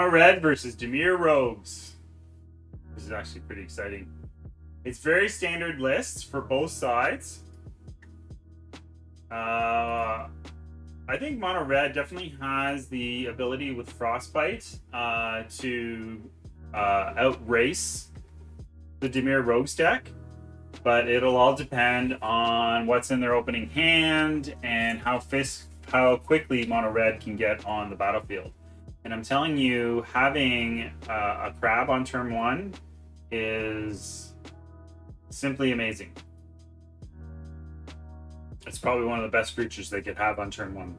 Mono Red versus Dimir Rogues. This is actually pretty exciting. It's very standard lists for both sides. I think Mono Red definitely has the ability with Frostbite to outrace the Dimir Rogues deck, but it'll all depend on what's in their opening hand and how quickly Mono Red can get on the battlefield. And I'm telling you, having a crab on turn 1 is simply amazing. It's probably one of the best creatures they could have on turn 1.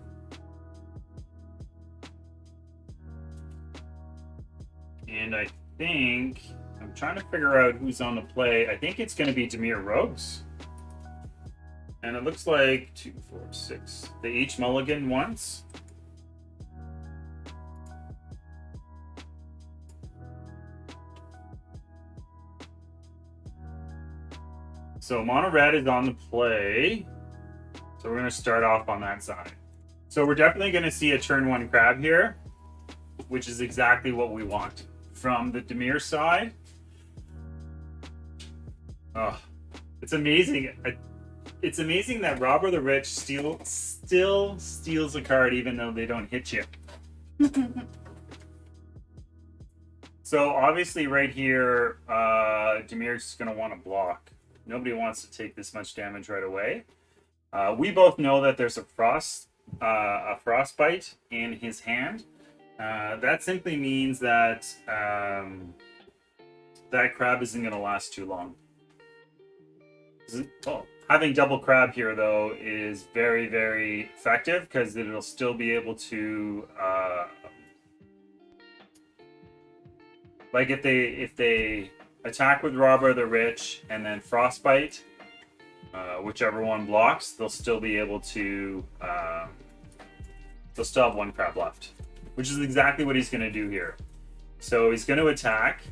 And I think, I'm trying to figure out who's on the play. I think it's going to be Dimir Rogues. And it looks like 2, 4, 6. They each mulligan once. So Mono Red is on the play. So we're going to start off on that side. So we're definitely going to see a turn 1 crab here, which is exactly what we want. From the Dimir side, oh, it's amazing. It's amazing that Robber the Rich still steals a card even though they don't hit you. So obviously right here, Dimir's going to want to block. Nobody wants to take this much damage right away. We both know that there's a frostbite in his hand. That simply means that that crab isn't going to last too long. Having double crab here, though, is very, very effective because it'll still be able to, like if they attack with Robber the Rich and then Frostbite, whichever one blocks, they'll still be able to. They'll still have 1 crab left, which is exactly what he's going to do here. So he's going to attack.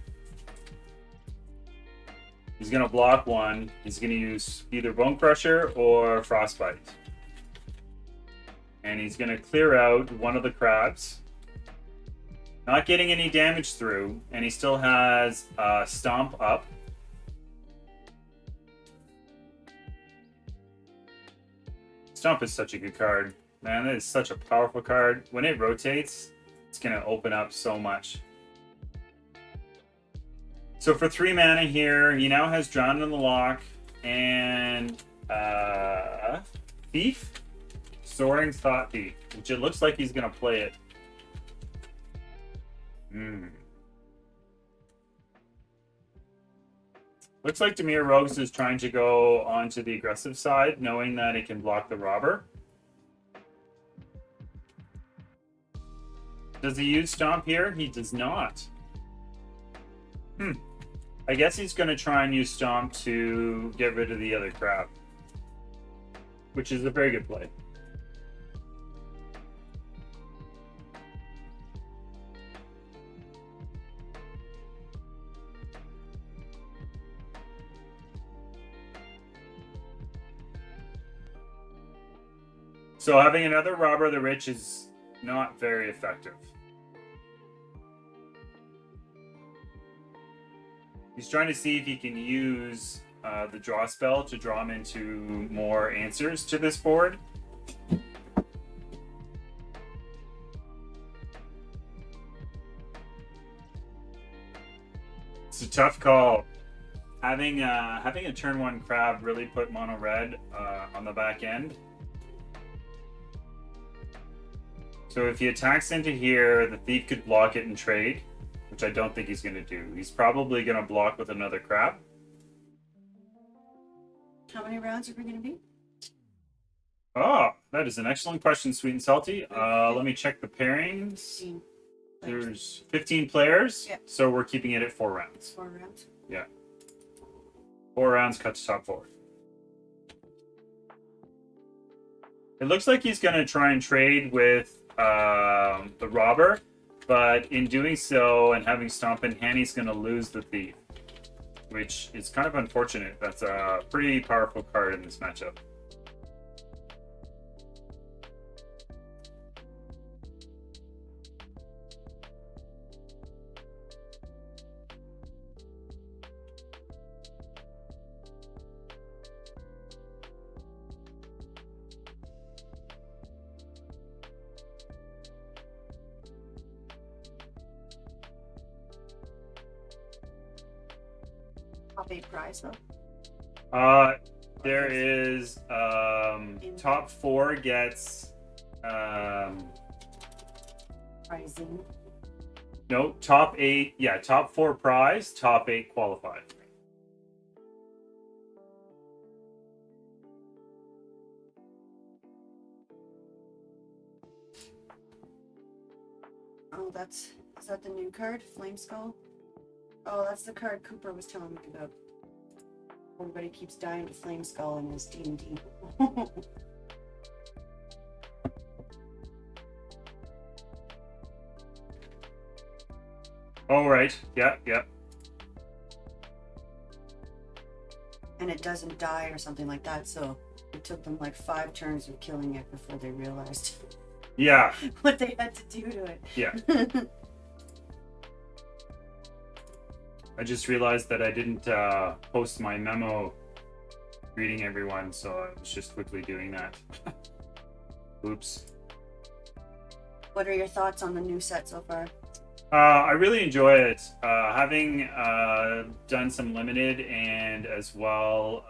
He's going to block 1. He's going to use either Bone Crusher or Frostbite. And he's going to clear out one of the crabs. Not getting any damage through. And he still has Stomp up. Stomp is such a good card. Man, that is such a powerful card. When it rotates, it's going to open up so much. So for 3 mana here, he now has Drown in the Lock and Thief, Soaring Thought Thief, which it looks like he's going to play it. Looks like Dimir Rogues is trying to go onto the aggressive side, knowing that it can block the Robber. Does he use Stomp here? He does not. I guess he's going to try and use Stomp to get rid of the other crab, which is a very good play. So having another Robber the Rich is not very effective. He's trying to see if he can use the draw spell to draw him into more answers to this board. It's a tough call. Having a turn 1 crab really put Mono Red on the back end. So if he attacks into here, the Thief could block it and trade, which I don't think he's going to do. He's probably going to block with another crab. How many rounds are we going to be? Oh, that is an excellent question, Sweet and Salty. Let me check the pairings. 15 There's 15 players, yeah. So we're keeping it at 4 rounds. 4 rounds? Yeah. 4 rounds, cut to top 4. It looks like he's going to try and trade with the Robber, but in doing so and having Stomp in hand, he's going to lose the Thief, which is kind of unfortunate. That's a pretty powerful card in this matchup. Top 8 prize though. There is top 4 gets Prizing. no top 8. Yeah, top 4 prize, top 8 qualified. Oh, is that the new card? Flame Skull? Oh, that's the card Cooper was telling me about. Everybody keeps dying to Flame Skull in his D&D. Oh, right. Yeah, yeah. And it doesn't die or something like that, so it took them like 5 turns of killing it before they realized Yeah. what they had to do to it. Yeah. I just realized that I didn't post my memo greeting everyone, so I was just quickly doing that. Oops. What are your thoughts on the new set so far? I really enjoy it. Having done some limited and as well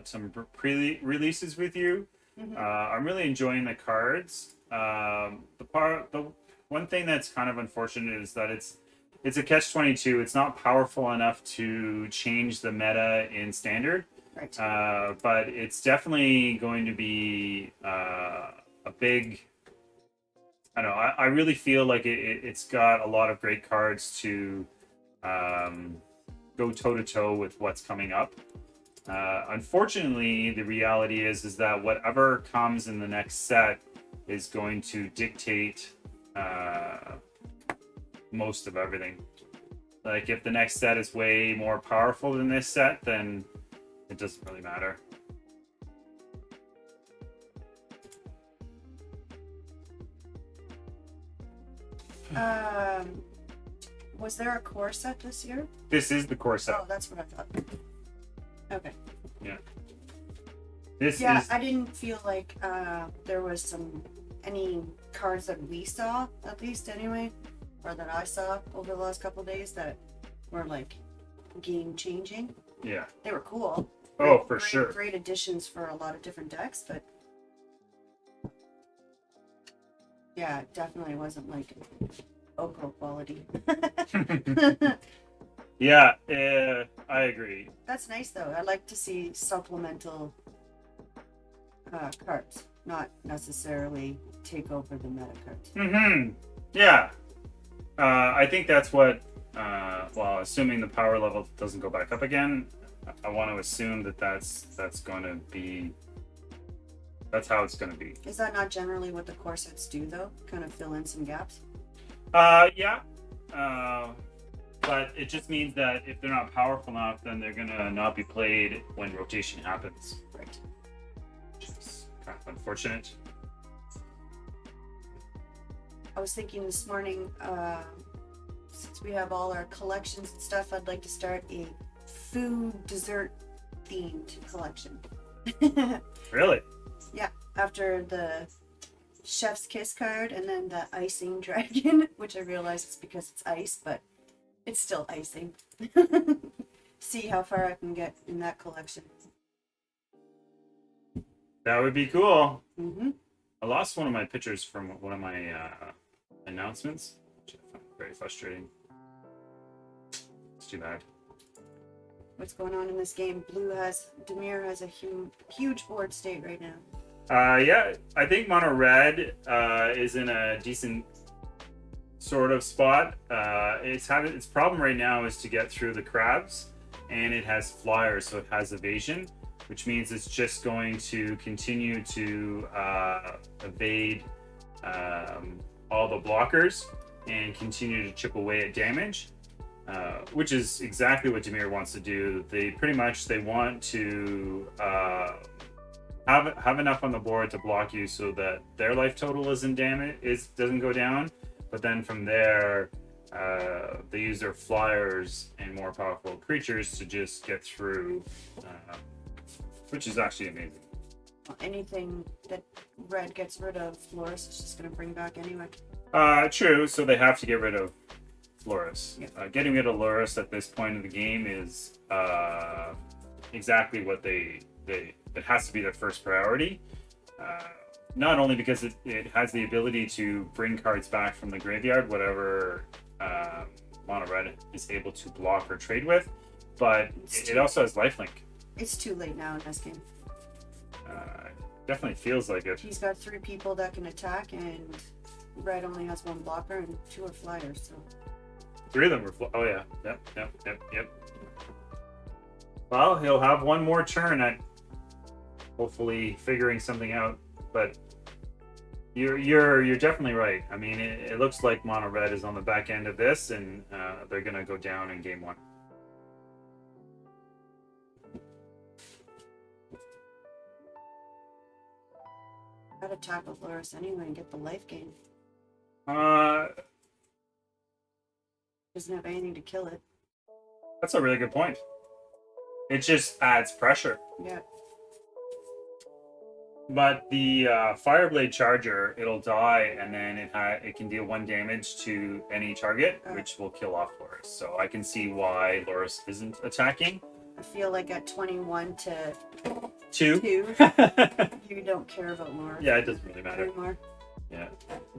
some pre-releases with you, I'm really enjoying the cards. The one thing that's kind of unfortunate is that it's a catch-22. It's not powerful enough to change the meta in standard, Right. but it's definitely going to be a big. I don't know. I really feel like it's got a lot of great cards to go toe-to-toe with what's coming up. Unfortunately, the reality is that whatever comes in the next set is going to dictate most of everything. Like, if the next set is way more powerful than this set, then it doesn't really matter. Was there a core set this year? This is the core set. Oh, that's what I thought. Okay. Yeah. This Yeah, is. I didn't feel like there was any cards that we saw, at least anyway, or that I saw over the last couple of days that were like game changing. Yeah. They were cool. Oh, for sure. Great additions for a lot of different decks, but yeah, it definitely wasn't like Oko quality. Yeah, I agree. That's nice though. I like to see supplemental cards, not necessarily take over the meta cards. Mm-hmm. Yeah. I think that's what, well, assuming the power level doesn't go back up again, I want to assume that that's going to be, that's how it's going to be. Is that not generally what the core sets do though? Kind of fill in some gaps? Yeah. But it just means that if they're not powerful enough, then they're going to not be played when rotation happens. Right. Which is kind of unfortunate. I was thinking this morning, since we have all our collections and stuff, I'd like to start a food dessert themed collection. Really? Yeah, after the Chef's Kiss card and then the icing dragon, which I realize it's because it's ice, but it's still icing. See how far I can get in that collection. That would be cool. Mm-hmm. I lost one of my pictures from one of my announcements, which I found very frustrating. It's too bad. What's going on in this game? Demir has a huge board state right now. Yeah, I think Mono Red is in a decent sort of spot. Its problem right now is to get through the crabs, and it has flyers, so it has evasion, which means it's just going to continue to evade all the blockers and continue to chip away at damage, which is exactly what Demir wants to do. They want to have enough on the board to block you so that their life total doesn't go down, but then from there they use their flyers and more powerful creatures to just get through, which is actually amazing. Anything that red gets rid of, Floris is just going to bring back anyway. True, so they have to get rid of Loris. Yeah. Getting rid of Loris at this point in the game is exactly what it has to be their first priority. Not only because it has the ability to bring cards back from the graveyard, whatever Mono Red is able to block or trade with, but it also has lifelink. It's too late now in this game. Definitely feels like it. He's got 3 people that can attack, and Red only has 1 blocker, and 2 are flyers. So 3 of them were. Oh yeah. Yep. Well, he'll have 1 more turn at hopefully figuring something out. But you're definitely right. I mean, it looks like Mono Red is on the back end of this, and they're gonna go down in game 1. gotta tackle Loris anyway and get the life gain. Doesn't have anything to kill it. That's a really good point. It just adds pressure. Yeah. But the Fireblade Charger, it'll die, and then it can deal 1 damage to any target, which will kill off Loris. So I can see why Loris isn't attacking. I feel like at 21 to 2, you don't care about Loris. Yeah, it doesn't really matter anymore. Yeah.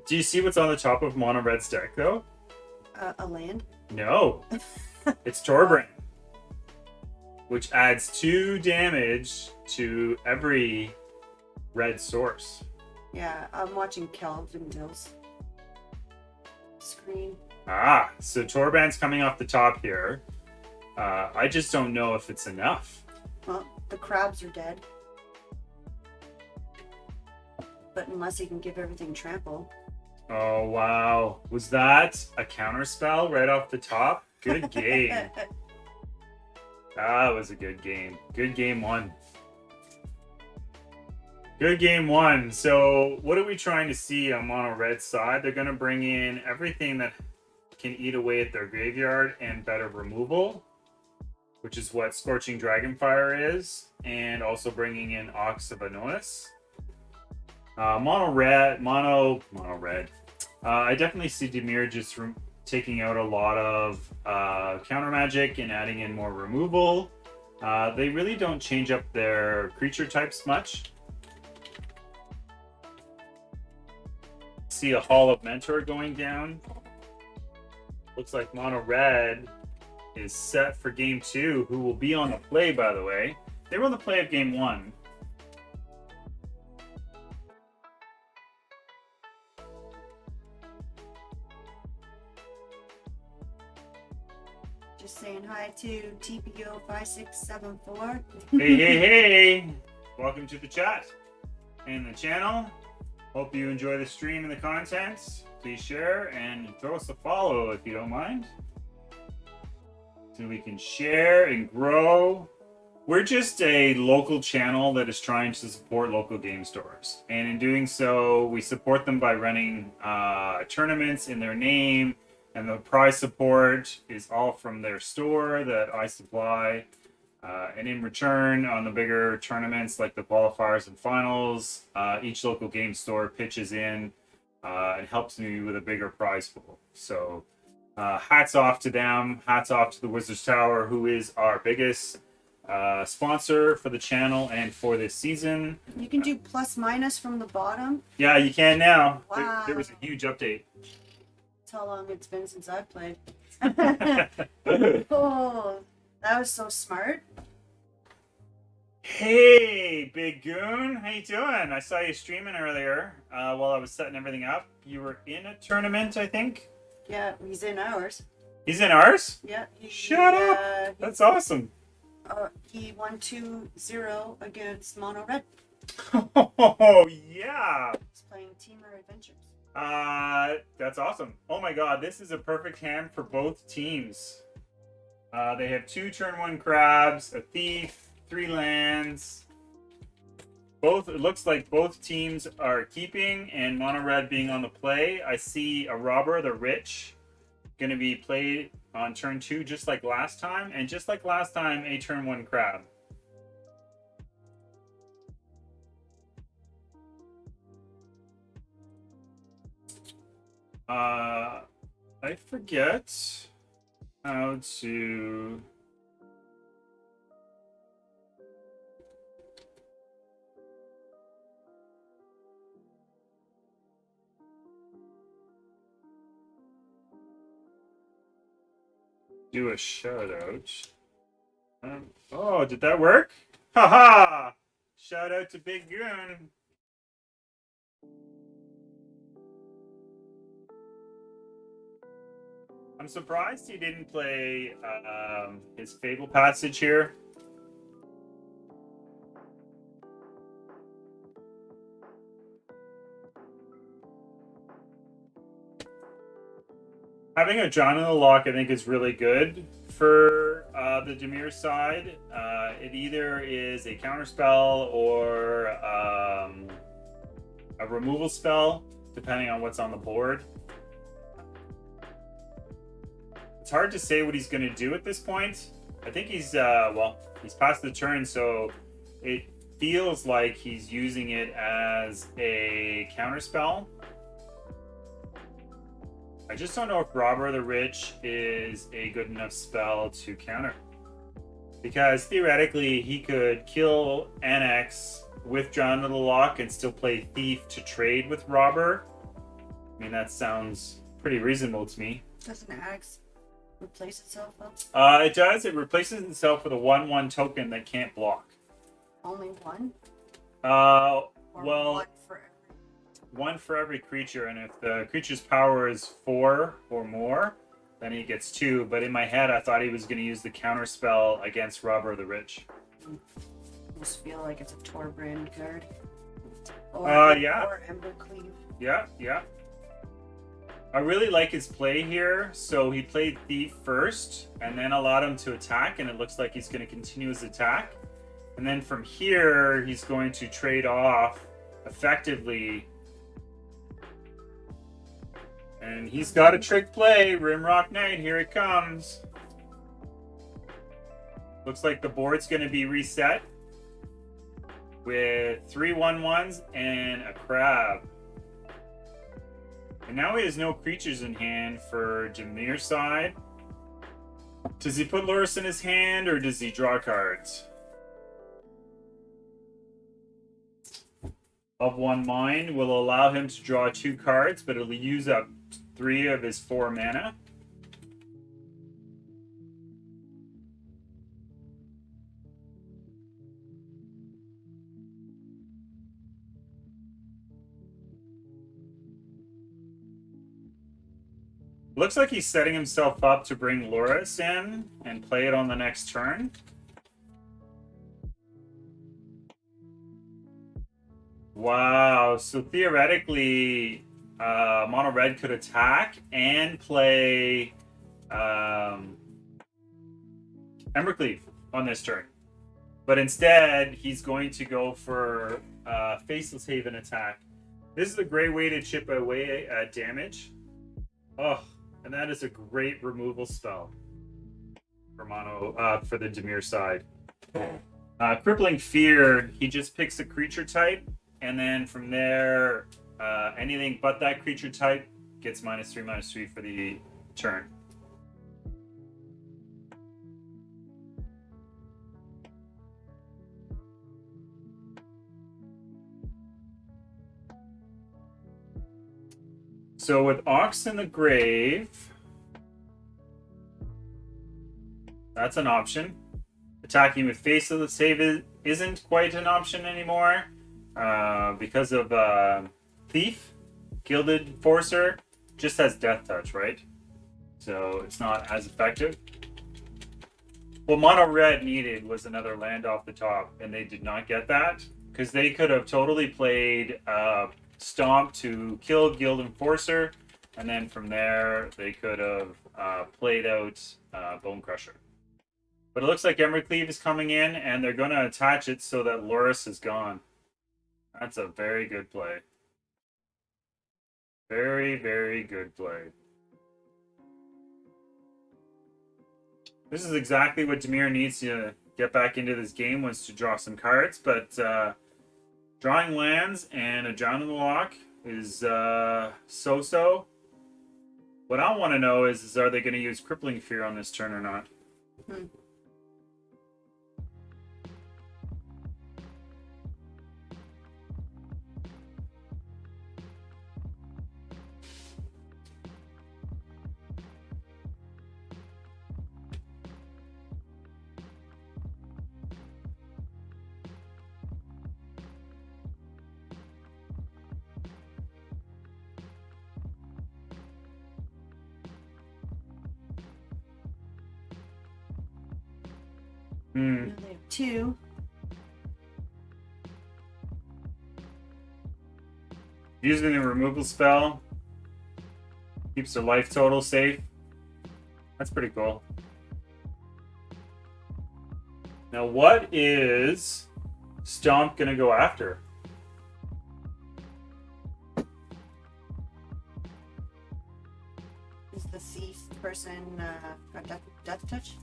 Do you see what's on the top of Mono Red's deck, though? A land? No. It's Torbrand, which adds 2 damage to every red source. Yeah, I'm watching Kelvin Dill's screen. So Torbrand's coming off the top here. I just don't know if it's enough. Well, the crabs are dead. But unless he can give everything trample. Oh, wow. Was that a counter spell right off the top? Good game. That was a good game. Good game 1. Good game 1. So what are we trying to see on Mono Red's side? They're going to bring in everything that can eat away at their graveyard and better removal, which is what Scorching Dragonfire is, and also bringing in Ox of Anonis. Mono Red. I definitely see Dimir just taking out a lot of counter magic and adding in more removal. They really don't change up their creature types much. See a Hall of Mentor going down. Looks like Mono Red is set for game 2, who will be on the play, by the way. They were on the play of game 1. Just saying hi to TPO5674. Hey. Welcome to the chat and the channel. Hope you enjoy the stream and the content. Please share and throw us a follow if you don't mind, so we can share and grow. We're just a local channel that is trying to support local game stores, and in doing so, we support them by running tournaments in their name, and the prize support is all from their store that I supply. And in return, on the bigger tournaments like the qualifiers and finals, each local game store pitches in and helps me with a bigger prize pool. So hats off to them. Hats off to the Wizards Tower, who is our biggest sponsor for the channel and for this season. You can do plus minus from the bottom. Yeah, you can now. Wow. There was a huge update. That's how long it's been since I've played. Oh, that was so smart. Hey, Big Goon. How you doing? I saw you streaming earlier while I was setting everything up. You were in a tournament, I think? Yeah, he's in ours. He's in ours? Yeah. Shut up. That's awesome. He won 2-0 against Mono Red. Oh, yeah. He's playing Teamer Adventures. That's awesome. Oh my god, this is a perfect hand for both teams. They have 2 turn 1 crabs, a thief, 3 lands. It looks like both teams are keeping, and Mono Red being on the play. I see a robber, the rich, going to be played on turn 2 just like last time, and just like last time, a turn 1 crab. I forget how to... do a shout out. Oh, did that work? Haha! Shout out to Big Goon. I'm surprised he didn't play his Fable passage here. Having a John in the lock, I think, is really good for the Dimir side. It either is a counterspell or a removal spell, depending on what's on the board. It's hard to say what he's going to do at this point. I think he's, well, he's past the turn, so it feels like he's using it as a counterspell. I just don't know if Robber the Rich is a good enough spell to counter. Because theoretically, he could kill Annex with John of the Lock and still play Thief to trade with Robber. I mean, that sounds pretty reasonable to me. Doesn't Annex replace itself up? It does. It replaces itself with a 1/1 token that can't block. Only one? Well, One for every... one for every creature, and if the creature's power is 4 or more, then he gets 2. But in my head, I thought he was going to use the counter spell against Robber the Rich. I just feel like it's a Torbrand card. Or Embercleave. Yeah. I really like his play here. So he played Thief first, and then allowed him to attack, and it looks like he's going to continue his attack. And then from here, he's going to trade off effectively. And he's got a trick play. Rimrock Knight, here it comes. Looks like the board's going to be reset with 3 1/1s and a crab. And now he has no creatures in hand for Dimir's side. Does he put Lurrus in his hand, or does he draw cards? Of One Mind will allow him to draw 2 cards, but it'll use up 3 of his 4 mana. Looks like he's setting himself up to bring Lurrus in and play it on the next turn. Wow, so theoretically, Mono Red could attack and play Embercleave on this turn. But instead, he's going to go for Faceless Haven attack. This is a great way to chip away at damage. Oh, and that is a great removal spell for Mono for the Dimir side. Crippling Fear, he just picks a creature type, and then from there, anything but that creature type gets -3/-3 for the turn. So with Ox in the Grave, that's an option. Attacking with Faceless Haven isn't quite an option anymore because of Thief. Gilded Enforcer just has Death Touch, right? So it's not as effective. What Mono Red needed was another land off the top, and they did not get that because they could have totally played Stomp to kill Guild Enforcer, and then from there they could have played out Bone Crusher. But it looks like Embercleave is coming in, and they're going to attach it so that Lurrus is gone. That's a very good play. Very, very good play. This is exactly what Dimir needs to get back into this game, was to draw some cards, but drawing lands and a John in the Lock is so-so. What I want to know is are they going to use Crippling Fear on this turn or not? Hmm. Hmm. Now they have 2. Using the removal spell keeps their life total safe. That's pretty cool. Now, what is Stomp going to go after? Is the thief person got death touch?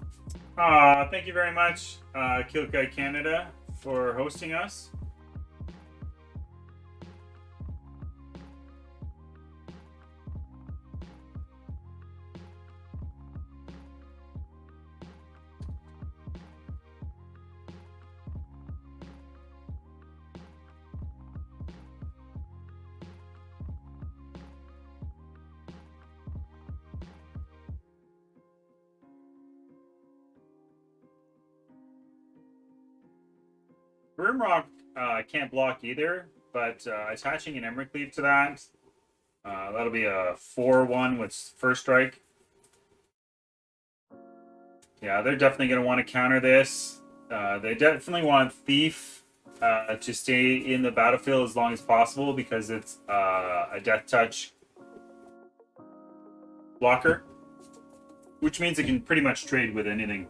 Thank you very much, Kilkai Canada, for hosting us. Grimrock can't block either, but attaching an Embercleave to that, that'll be a 4-1 with first strike. Yeah, they're definitely going to want to counter this. They definitely want Thief to stay in the battlefield as long as possible because it's a death touch blocker, which means it can pretty much trade with anything.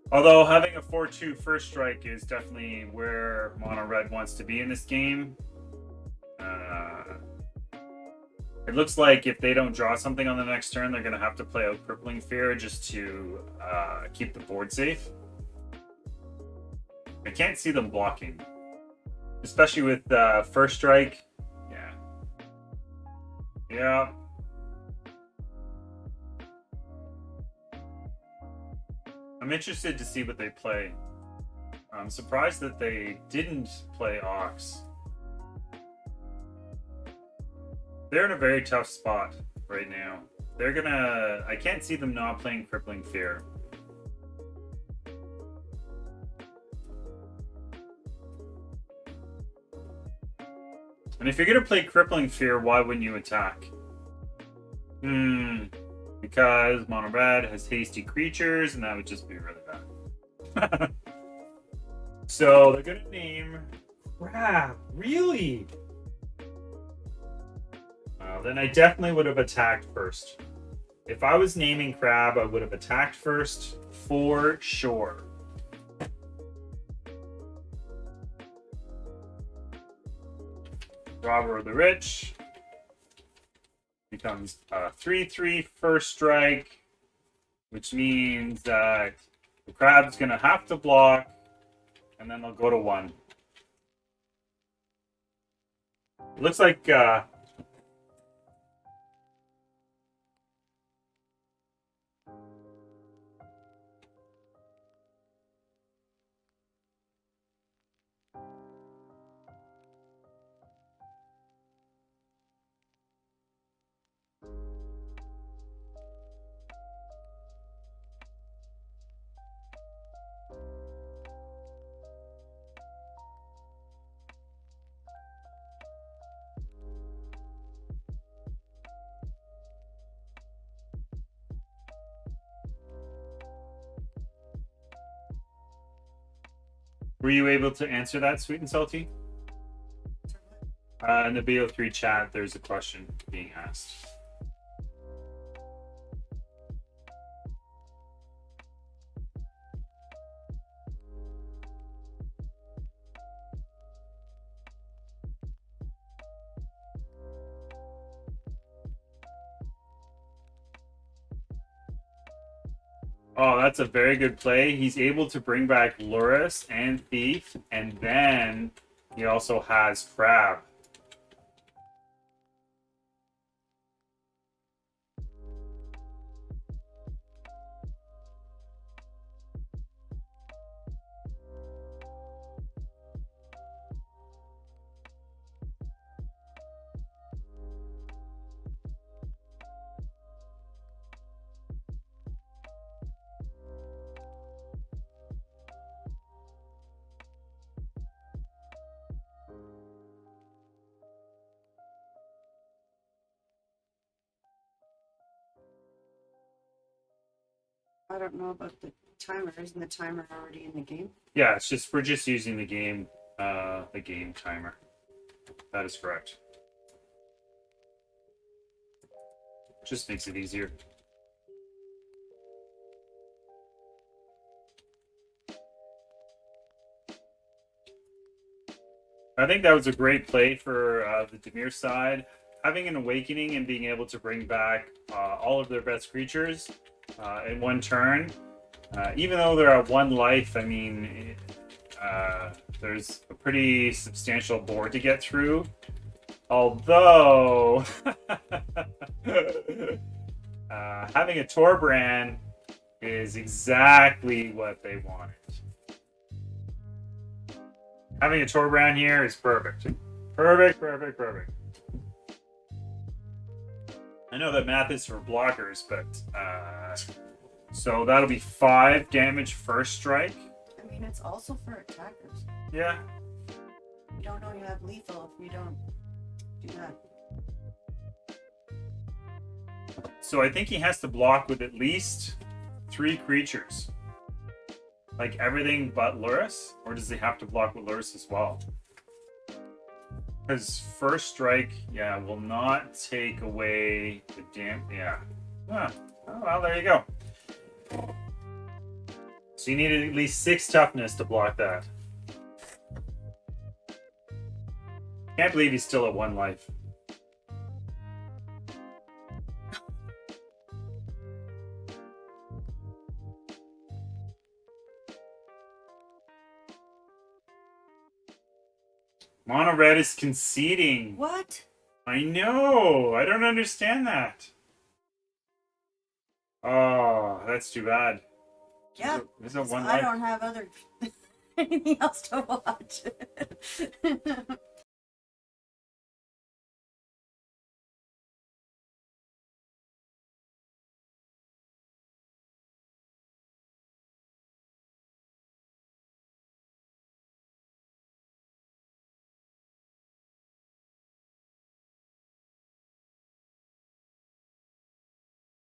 Although having a 4-2 first strike is definitely where Mono Red wants to be in this game. It looks like if they don't draw something on the next turn, they're going to have to play out Crippling Fear just to keep the board safe. I can't see them blocking, especially with first strike. Yeah. Yeah. I'm interested to see what they play. I'm surprised that they didn't play Ox. They're in a very tough spot right now. They're gonna... I can't see them not playing Crippling Fear. And if you're gonna play Crippling Fear, why wouldn't you attack? Because Mono Red has hasty creatures, and that would just be really bad. So they're gonna name Crab. Really? Then I definitely would have attacked first. If I was naming Crab, I would have attacked first for sure. Robber of the Rich becomes a 3/3 first strike, which means that the Crab's going to have to block, and then they'll go to 1. It looks like were you able to answer that, Sweet and Salty? In the BO3 chat, there's a question being asked. Oh, that's a very good play. He's able to bring back Loris and Thief, and then He also has crab. I don't know about the timer. Isn't the timer already in the game? Yeah, it's just we're just using the game timer. That is correct. Just makes it easier. I think that was a great play for the Dimir side. Having an awakening and being able to bring back all of their best creatures in one turn, even though they're at one life, I mean, there's a pretty substantial board to get through. Although, having a Torbran is exactly what they wanted. Having a Torbran here is perfect. Perfect, perfect, perfect. I know that math is for blockers, but so that'll be 5 damage first strike. I mean, it's also for attackers. Yeah. You don't know you have lethal if you don't do that. So I think he has to block with at least 3 creatures. Like everything but Lurrus? Or does he have to block with Lurrus as well? Because first strike, yeah, will not take away the yeah. Ah, oh, well, there you go. So you needed at least 6 toughness to block that. Can't believe he's still at 1 life. Mono red is conceding. What? I know. I don't understand that. Oh, that's too bad. Yeah. There's a 1 I life. don't have anything else to watch.